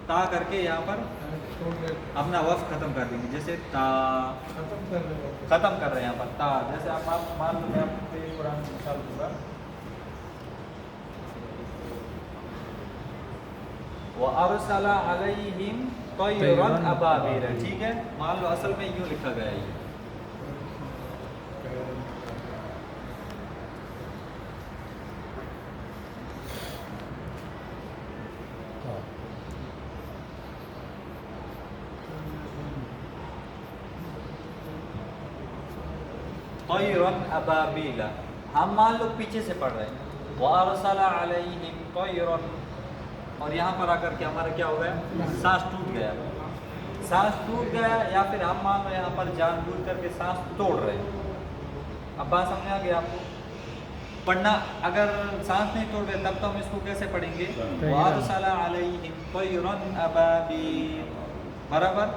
تا کر کے یہاں پر اپنا وقف ختم کر دیں گے. جیسے تا ختم کر رہے ہیں یہاں پر تا. جیسے آپ مان لو میں آپ کو ایک قرآن کی مثال دوں گا. وَأَرْسَلَ عَلَيْهِمْ طَيْرًا أَبَابِيلَ. ٹھیک ہے, مان لو اصل میں یوں لکھا گیا ہے یہ طَيْرًا أَبَابِيلَ. ہم مان لو پیچھے سے پڑھ رہے ہیں وَأَرْسَلَ عَلَيْهِمْ طَيْرًا, اور یہاں پر آ کر کے ہمارا کیا ہو گیا, سانس ٹوٹ گیا. سانس ٹوٹ گیا, یا پھر ہم مان لو یہاں پر جان بوجھ کر کے سانس توڑ رہے ہیں. اب بات سمجھ آ گیا آپ کو. پڑھنا اگر سانس نہیں توڑ رہے تب تو ہم اس کو کیسے پڑھیں گے, وَأَرْسَلَ عَلَيْهِمْ طَيْرًا أَبَابِيلَ, برابر.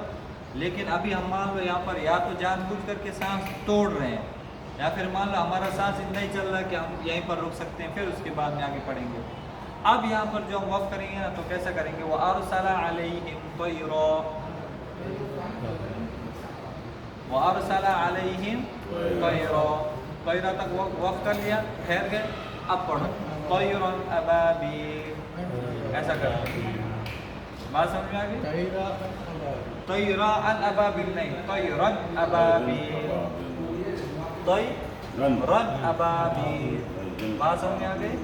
لیکن ابھی ہم مان لو یہاں پر یا تو جان بوجھ کر کے سانس توڑ رہے ہیں, یا پھر مان لو ہمارا سانس اتنا ہی چل رہا ہے کہ ہم یہیں پر رک سکتے ہیں, پھر اس کے بعد میں آگے پڑھیں گے. اب یہاں پر جو ہم وقف کریں گے نا تو کیسا کریں گے, وَأَرْسَلَ عَلَيْهِمْ طَيْرًا, وَأَرْسَلَ عَلَيْهِمْ طَيْرًا. طَيْرًا تک وقف کر لیا, ٹھہر گئے, اب پڑھو طَيْرًا أَبَابِيلَ, ایسا کرو. بات سمجھ میں آ گئی. طَيْرًا أَبَابِيلَ نہیں, طَيْرًا أَبَابِيلَ, طَيْرًا أَبَابِيلَ. بات سمجھ میں آ گئی.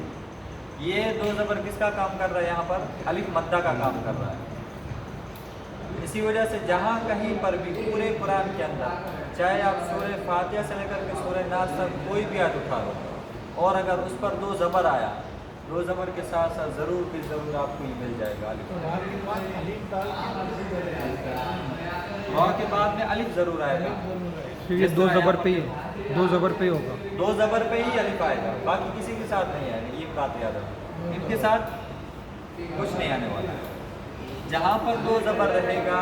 یہ دو زبر کس کا کام کر رہا ہے, یہاں پر الف مدہ کا کام کر رہا ہے. اسی وجہ سے جہاں کہیں پر بھی پورے قرآن کے اندر, چاہے آپ سورہ فاتحہ سے لے کر کے سورہ ناس تک کوئی بھی آیت اٹھا لو, اور اگر اس پر دو زبر آیا, دو زبر کے ساتھ ساتھ ضرور بھی ضرور آپ کو یہ مل جائے گا واو کے بعد میں الف ضرور آئے گا. یہ دو زبر پہ ہی, دو زبر پہ ہی ہوگا, دو زبر پہ ہی الف آئے گا, باقی کسی کے ساتھ نہیں آئے گا. یہ بات یاد رکھو, ان کے ساتھ کچھ نہیں آنے والا. جہاں پر دو زبر رہے گا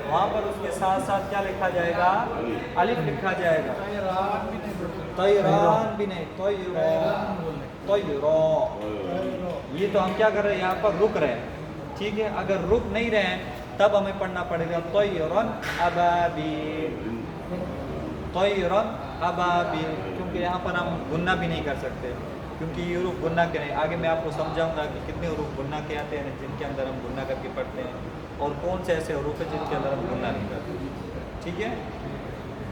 وہاں پر اس کے ساتھ ساتھ کیا لکھا جائے گا, الف لکھا جائے گا. طیران بھی نہیں, یہ تو ہم کیا کر رہے ہیں, یہاں پر رک رہے ہیں. ٹھیک ہے, اگر رک نہیں رہے ہیں تب ہمیں پڑھنا پڑے گا طیرًا أبابیل, طیرًا أبابیل, کیونکہ یہاں پر ہم گنہ بھی نہیں کر سکتے, کیونکہ یہ حروف گنہ کے نہیں. آگے میں آپ کو سمجھاؤں گا کہ کتنے حروف گنہ کے آتے ہیں جن کے اندر ہم گنہ کر کے پڑھتے ہیں, اور کون سے ایسے حروف ہیں جن کے اندر ہم گنہ نہیں کرتے. ٹھیک ہے,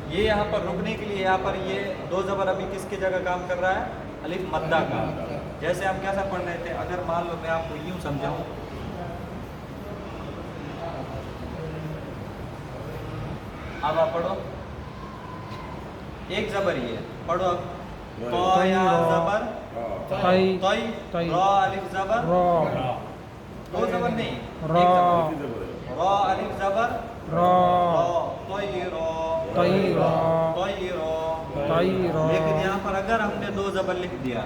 یہ یہاں پر رکنے کے لیے, یہاں پر یہ دو زبر ابھی کس کی جگہ کام کر رہا ہے, الف مدہ کا. جیسے ہم کیسا پڑھ رہے تھے, اگر مان لو میں آپ کو یوں سمجھاؤں, اب آپ پڑھو, ایک زبر یہ پڑھو. اب تو یا زبر, طی, را الف زبر, دو زبر نہیں, ایک زبر, را الف زبر, طیرا. لیکن یہاں پر اگر ہم نے دو زبر لکھ دیا,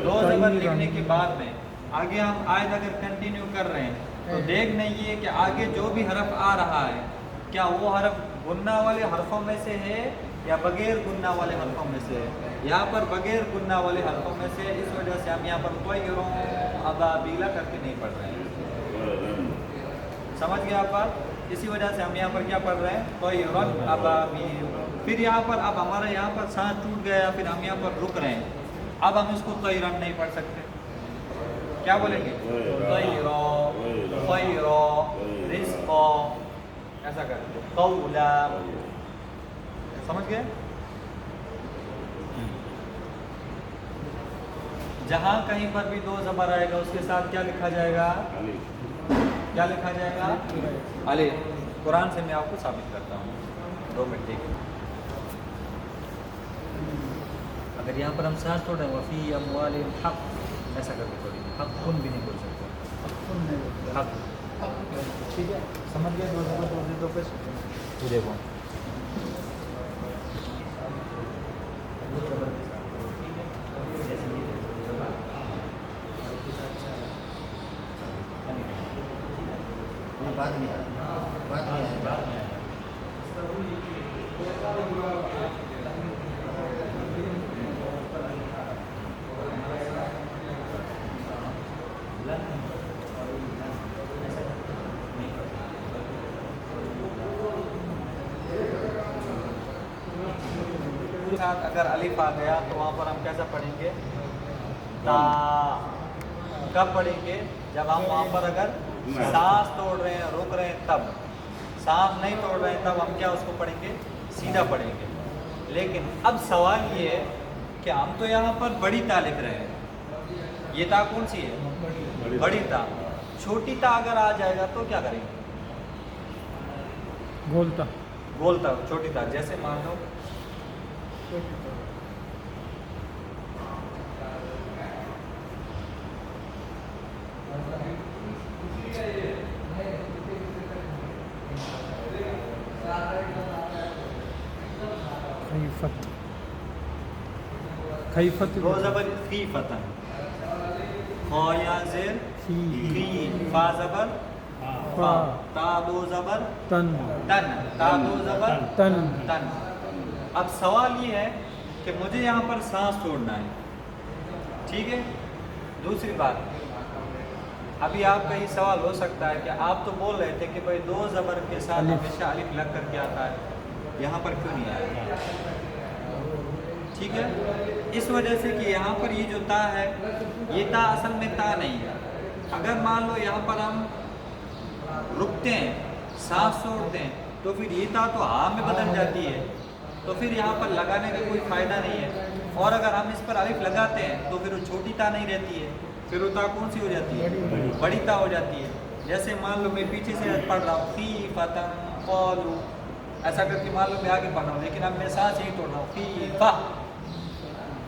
دو زبر لکھنے کے بعد میں آگے ہم آیت اگر کنٹینیو کر رہے ہیں تو دیکھنا یہ ہے کہ آگے جو بھی حرف آ رہا ہے کیا وہ حرف گنہ والے حرفوں میں سے ہے یا بغیر گنہ والے حرفوں میں سے ہے. یہاں پر بغیر گنہ والے حرفوں میں سے, اس وجہ سے ہم یہاں پر طیرًا أبابیل کر کے نہیں پڑھ رہے ہیں. سمجھ گئے آپ بات. اسی وجہ سے ہم یہاں پر کیا پڑھ رہے ہیں, طیرًا أبابیل. پھر یہاں پر اب ہمارا یہاں پر سانس ٹوٹ گیا, پھر ہم یہاں پر رک رہے ہیں. اب ہم اس کو طیرًا نہیں پڑھ سکتے, کیا بولیں گے, طیرا, طیرا, رزقا, ایسا کرتے, قولا. سمجھ گئے. جہاں کہیں پر بھی دو زبر آئے گا اس کے ساتھ کیا لکھا جائے گا, کیا لکھا جائے گا, الف. قرآن سے میں آپ کو ثابت کرتا ہوں, 2 منٹ ٹھیک ہے. اگر یہاں پر ہم سانس توڑ رہے ہیں وفی اموالہم حق, ایسا کر کے پڑھیں گے, حق کن بھی نہیں بول سکتے, حق. ٹھیک ہے, سمجھ گئے. دو زبر توڑ دے دو پہ یہ دیکھو, بعد میں کے ساتھ اگر الف آ گیا تو وہاں پر ہم کیسا پڑھیں گے؟ تا. کب پڑھیں گے؟ جب ہم وہاں پر اگر سانس توڑ رہے ہیں، رک رہے ہیں تب. سانس نہیں توڑ رہے ہیں تب ہم کیا اس کو پڑھیں گے؟ سیدھا پڑھیں گے. لیکن اب سوال یہ ہے کہ ہم تو یہاں پر بڑی تا لکھ رہے ہیں، یہ تا کون سی ہے؟ بڑی تا. چھوٹی تا اگر آ جائے گا تو کیا کریں گے؟ گولتا. گولتا. چھوٹی تا جیسے مان لو خیفت. خیفت. دو زبر فی فتن. خا یا زیر فی. فا زبر فا. تا دو زبر تن. تن. تا دو زبر تن. تن. اب سوال یہ ہے کہ مجھے یہاں پر سانس چھوڑنا ہے، ٹھیک ہے. دوسری بات، ابھی آپ کا یہ سوال ہو سکتا ہے کہ آپ تو بول رہے تھے کہ بھائی دو زبر کے ساتھ ہمیشہ الف لگ کر کے آتا ہے، یہاں پر کیوں نہیں آیا؟ ٹھیک ہے، اس وجہ سے کہ یہاں پر یہ جو تا ہے یہ تا اصل میں تا نہیں ہے. اگر مان لو یہاں پر ہم رکتے ہیں، سانس چھوڑتے ہیں، تو پھر یہ تا تو ہاں میں بدل جاتی ہے، تو پھر یہاں پر لگانے کا کوئی فائدہ نہیں ہے. اور اگر ہم اس پر الف لگاتے ہیں تو پھر وہ چھوٹی تا نہیں رہتی ہے، پھر وہ تا کون سی ہو جاتی ہے؟ بڑی تا ہو جاتی ہے. جیسے مان لو میں پیچھے سے پڑھ رہا ہوں فی فتن قالو، ایسا کر کے مان لو میں آگے پڑھ رہا ہوں، لیکن اب میں سانس یہی توڑ رہا ہوں فی فا.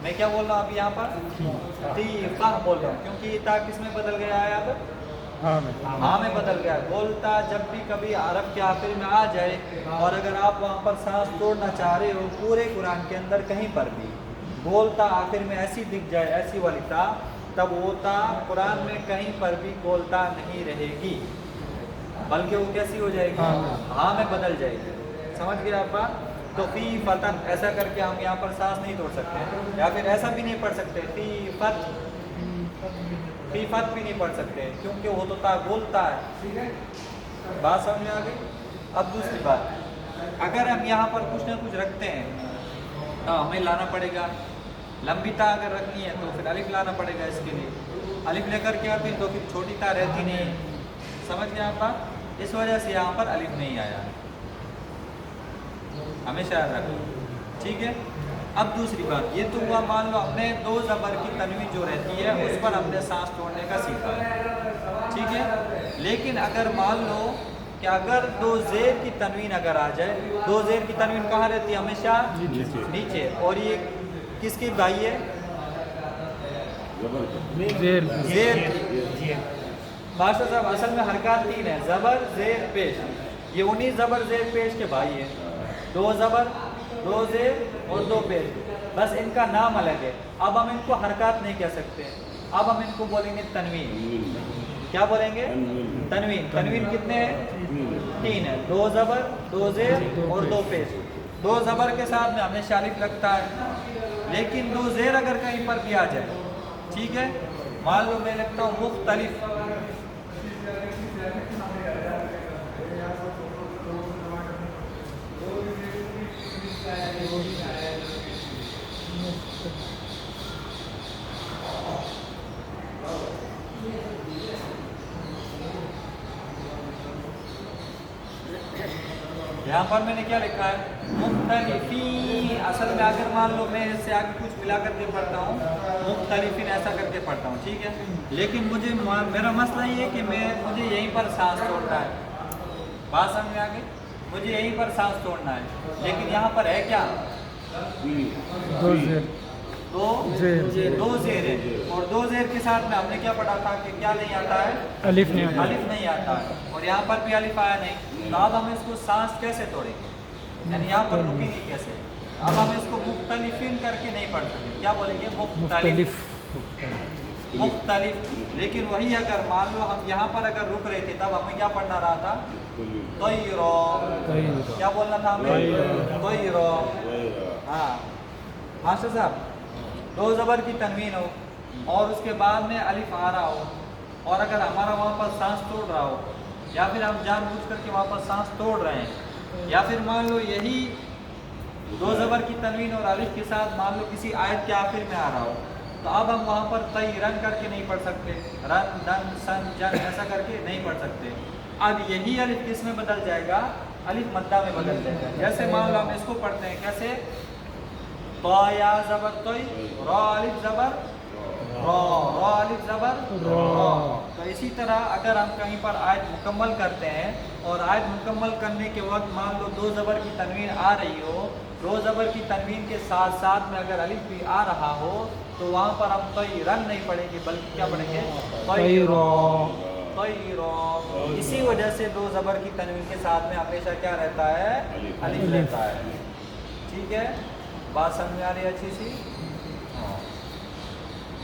میں کیا بول رہا ہوں اب یہاں پر؟ فی فا بول رہا ہوں، کیونکہ یہ تا کس میں بدل گیا ہے؟ اب ہاں میں بدل گیا. بولتا جب بھی کبھی عرب کے آخر میں آ جائے اور اگر آپ وہاں پر سانس توڑنا چاہ رہے ہو پورے قرآن کے اندر کہیں پر بھی بولتا آخر میں ایسی دکھ جائے، ایسی والی تا، تب وہ تا قرآن میں کہیں پر بھی بولتا نہیں رہے گی، بلکہ وہ کیسی ہو جائے گی؟ ہاں میں بدل جائے گی. سمجھ گئے آپ بات؟ تو فی فتن ایسا کر کے ہم یہاں پر سانس نہیں توڑ سکتے، یا پھر ایسا بھی نہیں پڑھ سکتے فی فت. فی فت بھی نہیں پڑھ سکتے کیونکہ وہ تو تا بولتا ہے. بات سمجھ میں آ گئی؟ اب دوسری بات، اگر ہم یہاں پر کچھ نہ کچھ رکھتے ہیں تو ہمیں لانا پڑے گا. لمبی تا اگر رکھنی ہے تو پھر الف لانا پڑے گا. اس کے لیے الف لے کر کے آتی تو پھر چھوٹی تا رہتی نہیں. سمجھ گئے آپ بات؟ اس وجہ سے یہاں پر الف نہیں آیا، ہمیشہ یاد رکھو. ٹھیک ہے. اب دوسری بات، یہ تو ہوا مان لو ہم نے دو زبر کی تنوین جو رہتی ہے اس پر ہم نے سانس توڑنے کا سیکھا ہے، ٹھیک ہے. لیکن اگر مان لو کہ اگر دو زیر کی تنوین اگر آ جائے، دو زیر کی تنوین کہاں رہتی ہے؟ ہمیشہ نیچے. اور یہ کس کی بھائی ہے؟ زیر. ماسٹر صاحب اصل میں حرکات تین ہے، زبر زیر پیش. یہ انہی زبر زیر پیش کے بھائی ہیں، دو زبر دو زیر اور دو پیش، بس ان کا نام الگ ہے. اب ہم ان کو حرکات نہیں کہہ سکتے، اب ہم ان کو بولیں گے تنوین. کیا بولیں گے؟ تنوین. تنوین کتنے ہیں؟ تین ہے، دو زبر دو زیر اور دو پیش. دو زبر کے ساتھ میں ہمیں الف لگتا ہے، لیکن دو زیر اگر کہیں پر بھی آ جائے، ٹھیک ہے. مان لو میں لکھتا ہوں مختلف، یہاں پر میں نے کیا لکھا ہے؟ مختلفین. اصل میں اگر مان لو میں اس سے آگے کچھ ملا کر کے پڑھتا ہوں مختلفین ایسا کر کے پڑھتا ہوں، ٹھیک ہے. لیکن مجھے میرا مسئلہ یہ ہے کہ مجھے یہیں پر سانس توڑنا ہے. بات سمجھ میں آ گئی؟ مجھے یہیں پر سانس توڑنا ہے، لیکن یہاں پر ہے کیا؟ دو زیر. دو زیر ہے، اور دو زیر کے ساتھ میں ہم نے کیا پڑھا تھا کہ کیا نہیں آتا ہے؟ الف نہیں آتا. الف نہیں آتا ہے، اور یہاں پر بھی الف آیا نہیں. تو اب ہم اس کو سانس کیسے توڑیں گے؟ یعنی یہاں پر رکیں گے کیسے؟ اب ہم اس کو مختلفین کر کے نہیں پڑھ سکتے. کیا بولیں گے؟ مختلف. مختلف. لیکن وہی اگر مان لو ہم یہاں پر اگر رک رہے تھے تب ہمیں کیا پڑھنا رہا تھا؟ طیرو. کیا بولنا تھا ہمیں؟ طیرو. ہاں ماسٹر صاحب، دو زبر کی تنوین ہو اور اس کے بعد میں الف آ رہا ہو، اور اگر ہمارا وہاں پر سانس توڑ رہا ہو، یا پھر ہم جان بوجھ کر کے وہاں پر سانس توڑ رہے ہیں، یا پھر مان لو یہی دو زبر کی تنوین اور الف کے ساتھ مان لو کسی آیت کے آخر میں آ رہا ہو، تو اب ہم وہاں پر تئی رن کر کے نہیں پڑھ سکتے، رن دن سن جن ایسا کر کے نہیں پڑھ سکتے. اب یہی الف کس میں بدل جائے گا؟ الف مدہ میں بدل جائے گا. جیسے مان لو ہم اس کو پڑھتے ہیں کیسے، تو یا زبر توئی، را الف زبر را، را الف زبر را. تو اسی طرح اگر ہم کہیں پر آیت مکمل کرتے ہیں اور آیت مکمل کرنے کے وقت مان لو دو زبر کی تنوین آ رہی ہو، دو زبر کی تنوین کے ساتھ ساتھ میں اگر الف بھی آ رہا ہو تو وہاں پر ہم طی رن نہیں پڑھیں گے بلکہ کیا پڑھیں گے؟ طیرا. طیرا. اسی وجہ سے دو زبر کی تنوین کے ساتھ میں ہمیشہ کیا رہتا ہے؟ الف رہتا ہے. ٹھیک ہے، بات سمجھ میں آ رہی ہے اچھی سی؟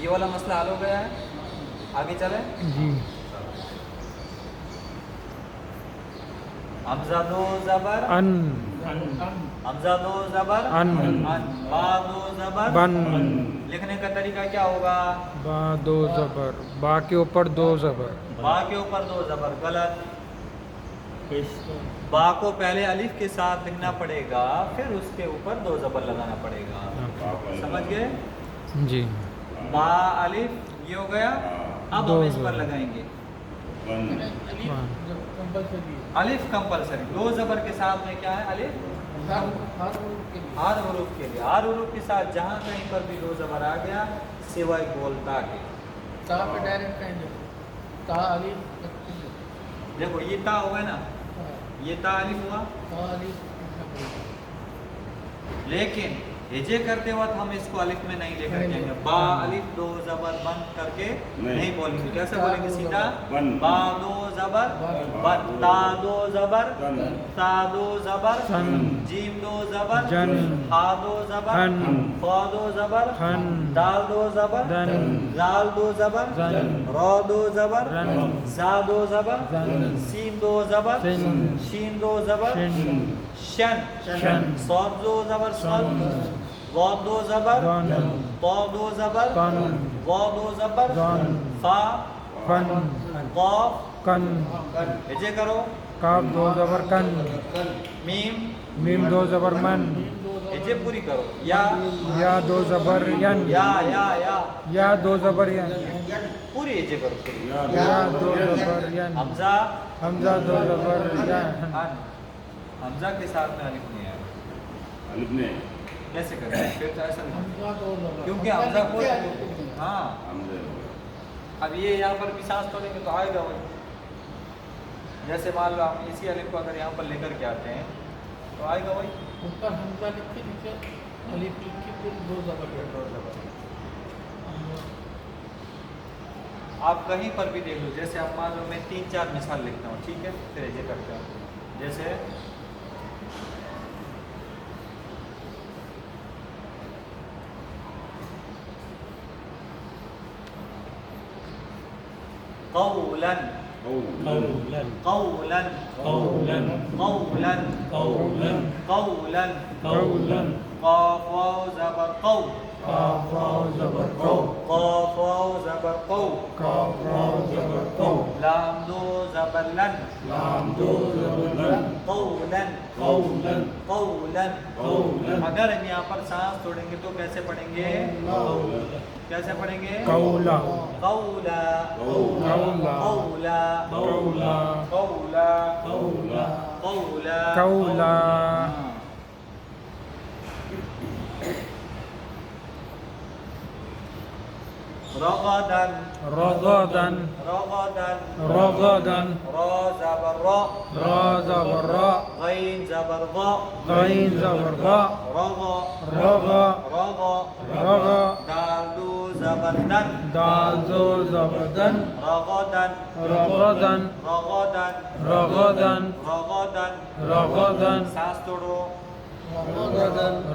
یہ والا مسئلہ حل ہو گیا ہے. آگے چلیں. جی. حمزہ دو زبر ان، حمزہ دو زبر ان، با دو زبر بن. لکھنے کا طریقہ کیا ہوگا؟ با دو زبر، با کے اوپر دو زبر. با کے اوپر دو زبر غلط. با کو پہلے الف کے ساتھ لکھنا پڑے گا، پھر اس کے اوپر دو زبر لگانا پڑے گا. سمجھ گئے؟ جی. با الف یہ ہو گیا. اب دو ہم اس پر زبر. لگائیں گے ہاں. الف کمپلسری. دو زبر کے ساتھ میں کیا ہے؟ الف. ہر حروف کے لیے، ہر حروف کے ساتھ جہاں کہیں پر بھی دو زبر آ گیا سوائے بولتا کے. تا پہ ڈائریکٹ کہیں تا الف، دیکھو یہ تا ہوا ہے نا، یہ تا الف ہوا، تا الف. لیکن ہجے کرتے وقت ہم اس کو الف میں نہیں لے کر کے آئیں گے. با الف دو زبر بند کر کے نہیں بولیں گے. کیسے بولیں گے؟ سیدھا با دو زبر بن، تا دو زبر تا دو زبر سن، جیم دو زبر جن، ہا دو زبر ہن، فا دو زبر ہن، دال دو زبر دن، زال دو زبر زن، را دو زبر رن، زا دو زبر زن، سین دو زبر سن، شین دو زبر شن، شن شن، صاد دو زبر صاد سن، وا دو زبر ون، طا دو زبر کن، وا دو زبر زن، فا فن، قاف کن. ہجے کرو. کاف دو زبر کن، میم میم دو زبر من، ہجے پوری کرو. یا یا دو زبر ین، یا دو زبر ین، پوری ہجے کرو پوری. یا دو زبر ین. حمزہ حمزہ دو زبر ین. ان. حمزہ کے ساتھ میں الف نہیں ہے. الف نے کیسے کریں؟ پھر تو ایسا نہیں، حمزہ تو زبر. کیونکہ حمزہ خود کیا؟ ہاں. حمزہ اب یہ یہاں پر بھی سانس توڑیں گے تو آئے گا وہی. جیسے مان لو ہم اسی الف کو اگر یہاں پر لے کر کے آتے ہیں تو آئے گا وہی. اوپر حمزہ لکھ کے نیچے الف لکھ کے پھر دو زبر. آپ کہیں پر بھی دیکھ لو. جیسے آپ مان لو میں 3-4 مثال لکھتا ہوں، ٹھیک ہے، پھر یہ کرتے ہیں. جیسے قولا قولا قولا قولا قولا قولا قولا قولا قاف واو زبر قو قاف واو زبر قو، قاف واو زبر قو قاف واو زبر قو. لام دو زبر لن لام دو زبر لن قولا قولا قولا. قولا اگر ہم یہاں پر سانس توڑیں گے تو کیسے پڑھیں گے؟ قولا کیسے پڑھیں گے؟ قولا، قولا قولا قولا قولا قولا قولا قولا قولا. رغدا رغدا، رغدا رغدا، را زبر را را زبر را، غین زبر غا غین زبر غا، رغا رغا، رغا رغا، دال دو زبر دن دال دو زبر دن، رغدا رغدا، رغدا رغدا، رغدا. رغدا، سانس توڑو.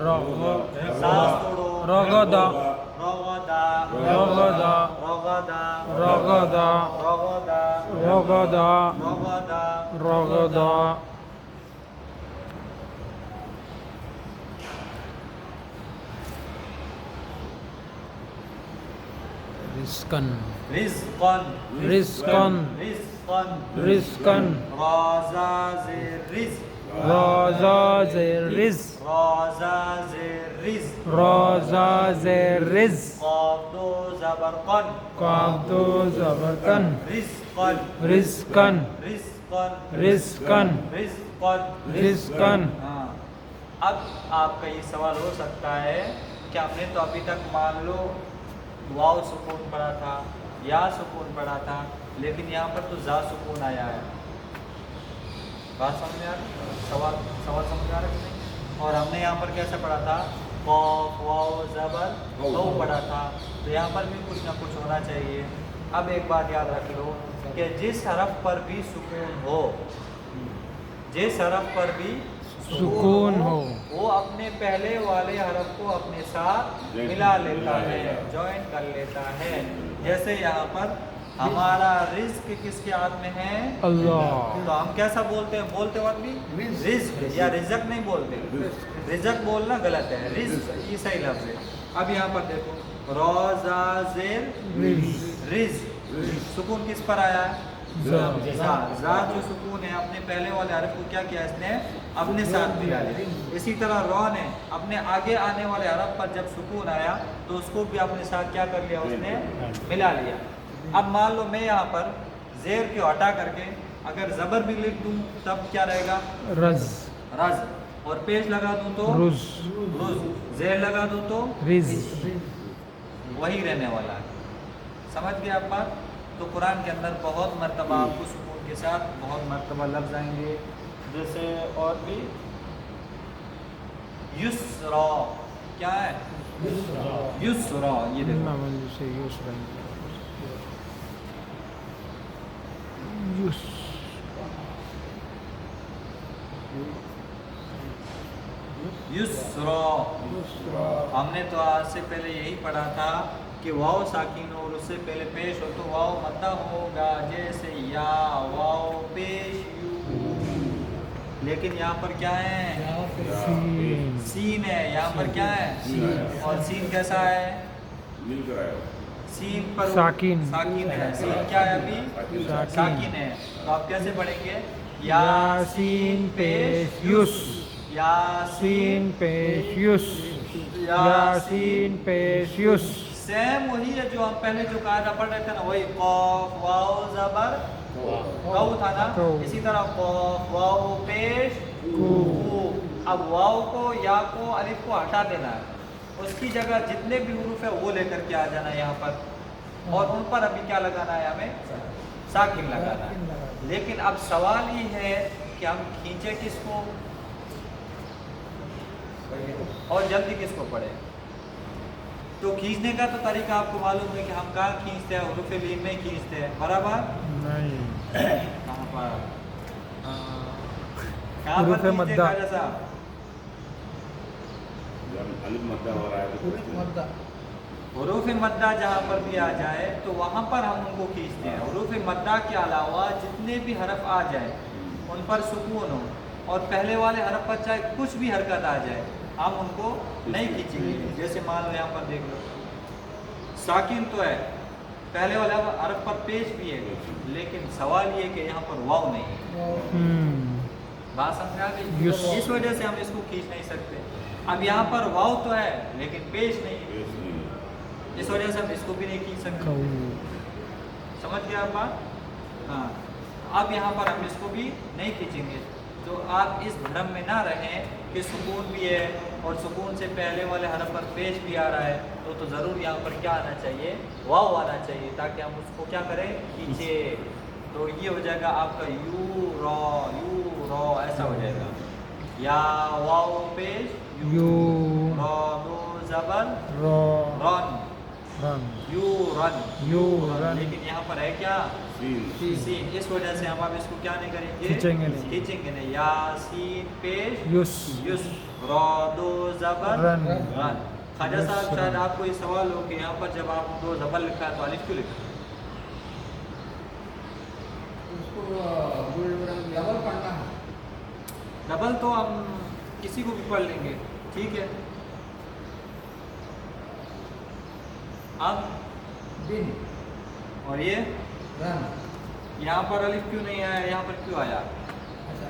رغ، سانس توڑو. رغدا، رغدا رغدا، رغدا رغدا، رغدا رغدا، رغدا. رغدا. رزقاً، رزقا رزقاً، رزقا رزقاً، رازا زر رزق را زا زیر رز را زا زیر رز را زا زیر رز قاف دو زبر قن قاف دو زبر کن رزقن رزقن رزقن رزقن رزقن رزقن ہاں اب آپ کا یہ سوال ہو سکتا ہے کہ ہم نے تو ابھی تک مان لو واو سکون پڑھا تھا یا سکون پڑھا تھا لیکن یہاں پر تو زا سکون آیا ہے. بات سمجھ میں آ رہی؟ سوال سمجھ آ رہا ہے کہ نہیں؟ اور ہم نے یہاں پر کیسے پڑھا تھا قاف واو زبر دو پڑھا تھا تو یہاں پر بھی کچھ نہ کچھ ہونا چاہیے. اب ایک بات یاد رکھ لو کہ جس حرف پر بھی سکون ہو جس حرف پر بھی سکون ہو وہ اپنے پہلے والے حرف کو اپنے ساتھ ملا لیتا ہے جوائن کر لیتا ہے. جیسے یہاں پر ہمارا رزق کس کے ہاتھ میں ہے؟ اللہ. تو ہم کیسا بولتے ہیں بولتے وقت بھی رزق یا رزق نہیں بولتے. رزق بولنا غلط ہے رزق یہ صحیح لفظ ہے. اب یہاں پر دیکھو را زا زیر رزق سکون کس پر آیا ہے؟ زا جو سکون ہے اپنے پہلے والے حرف کو کیا کیا اس نے اپنے ساتھ ملا لیا. اسی طرح را نے اپنے آگے آنے والے حرف پر جب سکون آیا تو اس کو بھی اپنے ساتھ کیا کر لیا اس نے ملا لیا. اب مان لو میں یہاں پر زیر کے ہٹا کر کے اگر زبر بھی لکھ دوں تب کیا رہے گا؟ رز رز. اور پیش لگا دوں تو رز رز. زیر لگا دوں تو رز. وہی رہنے والا ہے. سمجھ گئے آپ بات؟ تو قرآن کے اندر بہت مرتبہ آپ کو سکون کے ساتھ بہت مرتبہ لفظ آئیں گے. جیسے اور بھی یسرا کیا ہے؟ یسرا. یہ دیکھو یسرا. ہم نے تو آج سے پہلے یہی پڑھا تھا کہ واو ساکن ہو اور اس سے پہلے پیش ہو تو واو مدہ ہوگا جیسے یا واو پیش یو. لیکن یہاں پر کیا ہے؟ سین ہے. یہاں پر کیا ہے؟ اور سین کیسا ہے؟ مل کر آئے سین پر ساکن ہے. سین کیا ہے ابھی؟ ساکن ہے. تو آپ کیسے پڑھیں گے؟ یاسین پیش یس یاسین سین پیش یس یاسین پیش یس. سیم وہی ہے جو ہم پہلے جو قاعدہ پڑھ رہے تھے نا وہی قاف واو زبر قو تھا نا. اسی طرح قاف واو پیش قو. اب واو کو یا کو الف کو ہٹا دینا ہے. اس کی جگہ جتنے بھی حروف ہے وہ لے کر کے آ جانا ہے یہاں پر اور ان پر ابھی کیا لگانا ہے ہمیں؟ ساکن لگانا ہے. لیکن اب سوال یہ ہے کہ ہم کھینچے کس کو اور جلدی کس کو پڑھیں؟ تو کھینچنے کا تو طریقہ آپ کو معلوم ہے کہ ہم کہاں کھینچتے ہیں؟ حروف لین میں کھینچتے ہیں. برابر نہیں کہاں پر کہاں حروف پر مدہ. کھینچتے ہیں؟ جب الف مدہ ہو رہا ہے تو کھینچتے ہیں. حروف مدہ جہاں پر بھی آ جائے تو وہاں پر ہم ان کو کھینچتے ہیں. حروف مدہ کے علاوہ جتنے بھی حرف آ جائیں ان پر سکون ہو اور پہلے والے حرف پر چاہے کچھ بھی حرکت آ جائے ہم ان کو نہیں کھینچیں گے. جیسے مان لو یہاں پر دیکھ لو ساکن تو ہے پہلے والے حرف پر پیش بھی ہے لیکن سوال یہ کہ یہاں پر واو نہیں ہے. بات سمجھ آ گئی؟ اس وجہ سے ہم اس کو کھینچ نہیں سکتے. اب یہاں پر واو تو ہے لیکن پیش نہیں ہے پیش نہیں ہے. اس وجہ سے ہم اس کو بھی نہیں کھینچ سکتے. سمجھ گیا آپ بات؟ ہاں. اب یہاں پر ہم اس کو بھی نہیں کھینچیں گے. تو آپ اس بھرم میں نہ رہیں کہ سکون بھی ہے اور سکون سے پہلے والے حرف پر پیش بھی آ رہا ہے تو ضرور یہاں پر کیا آنا چاہیے؟ واو آنا چاہیے تاکہ ہم اس کو کیا کریں؟ کھینچے. تو یہ ہو جائے گا آپ کا یو رو ایسا ہو جائے گا. یا واو پیش یو را دو زبر رن رن یو رن. لیکن یہاں پر ہے کیا؟ سین. سین. اس وجہ سے ہم اب اس کو کیا نہیں کریں گے؟ کھینچیں گے نہیں. کھینچیں گے نہیں. یا سین پیش یس یس را دو زبر رن. رن. خواجہ صاحب شاید آپ کو یہ سوال ہو کہ یہاں پر جب آپ دو زبر لکھا ہے تو الف کیوں لکھا؟ اس کو ڈبل پڑھنا ہے. ڈبل تو ہم کسی کو بھی پڑھ لیں گے. ٹھیک ہے. اب بن اور یہ رن. یہاں پر الف کیوں نہیں آیا؟ یہاں پر کیوں آیا؟ اچھا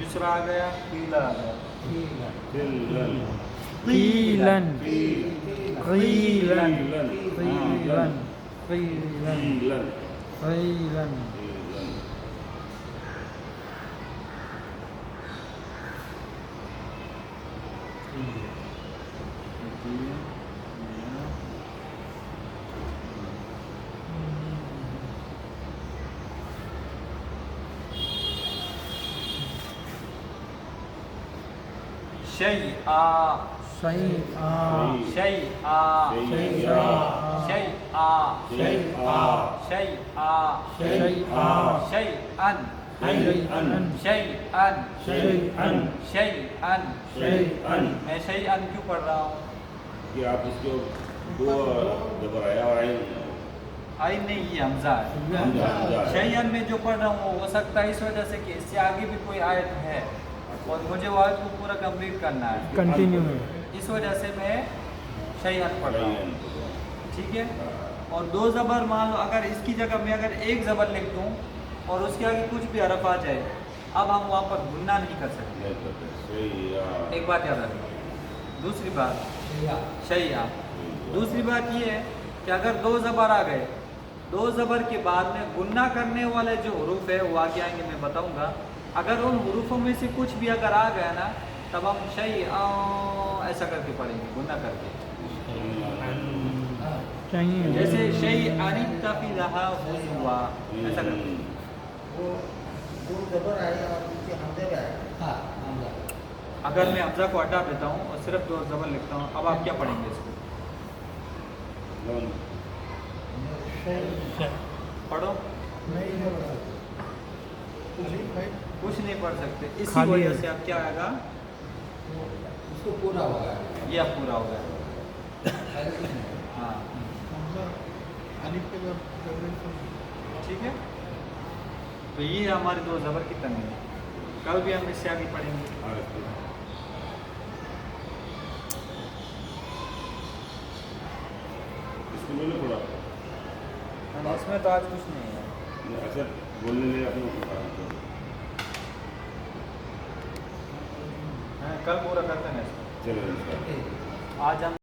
یسرا آ گیا، قیلا آ گیا، قلن قیلن قیلن قیلن قیلن قیلن قیلن قیلن شیئا شیئا شیئا شیئا شیئا شیئا شیئا شیئا شیئن شیئن شیئن شیئن شیئن شیئن میں شیئن کیوں پڑھ رہا ہوں؟ کہ آپ اس کو دو زبر آیا اور آئین آئی نہیں، یہ حمزہ ہے۔ حمزہ ہے۔ شیئن میں جو پڑھ رہا ہوں وہ ہو سکتا ہے اس وجہ سے کہ اس سے آگے بھی کوئی آیت ہے اور مجھے وہ آیت کو پورا کمپلیٹ کرنا ہے، کنٹینیو ہے اس وجہ سے میں شیئن پڑھ رہا ہوں، آئین ٹھیک ہے؟ اور دو زبر مان لو، اگر اس کی جگہ میں اگر ایک زبر لکھ دوں اور اس کے آگے کچھ بھی حرف آ جائے، اب ہم وہاں پر گننا نہیں کر سکتے۔ نہیں کرتے شیئا ایک بات یاد رکھیں۔ دوسری بات شیئا، دوسری بات یہ ہے کہ اگر دو زبر آ گئے، دو زبر کے بعد میں گننا کرنے والے جو حروف ہے وہ آگے آئیں گے، میں بتاؤں گا۔ اگر ان حروفوں میں سے کچھ بھی اگر آ گیا نا، تب ہم شیئا ایسا کر کے پڑھیں گے، گننا کر کے، چاہیے جیسے شیئن اتخذھا ہزوا، ایسا کر کے۔ وہ دو زبر آئے اور پیچھے حمزہ بھی آئے، ہاں حمزہ۔ اگر میں حمزہ کو ہٹا دیتا ہوں اور صرف دو زبر لکھتا ہوں، اب آپ کیا پڑھیں گے اس کو؟ پڑھو، کچھ نہیں پڑھ سکتے، اسی خالی وجہ ہے۔ سے اب کیا آئے گا؟ اس کو پورا ہو گیا، یہ اب پورا ہو گیا۔ ہاں ٹھیک ہے، تو یہ ہماری دو زبر کی تنوین ہے۔ کل بھی ہم اس سے آگے پڑھیں گے۔ اس کو میں نے پڑھا اس میں تو آج کچھ نہیں ہے۔ اچھا بولنے لے اپنے کو کل پورا کرتے ہیں اس کو۔ چلو آج ہم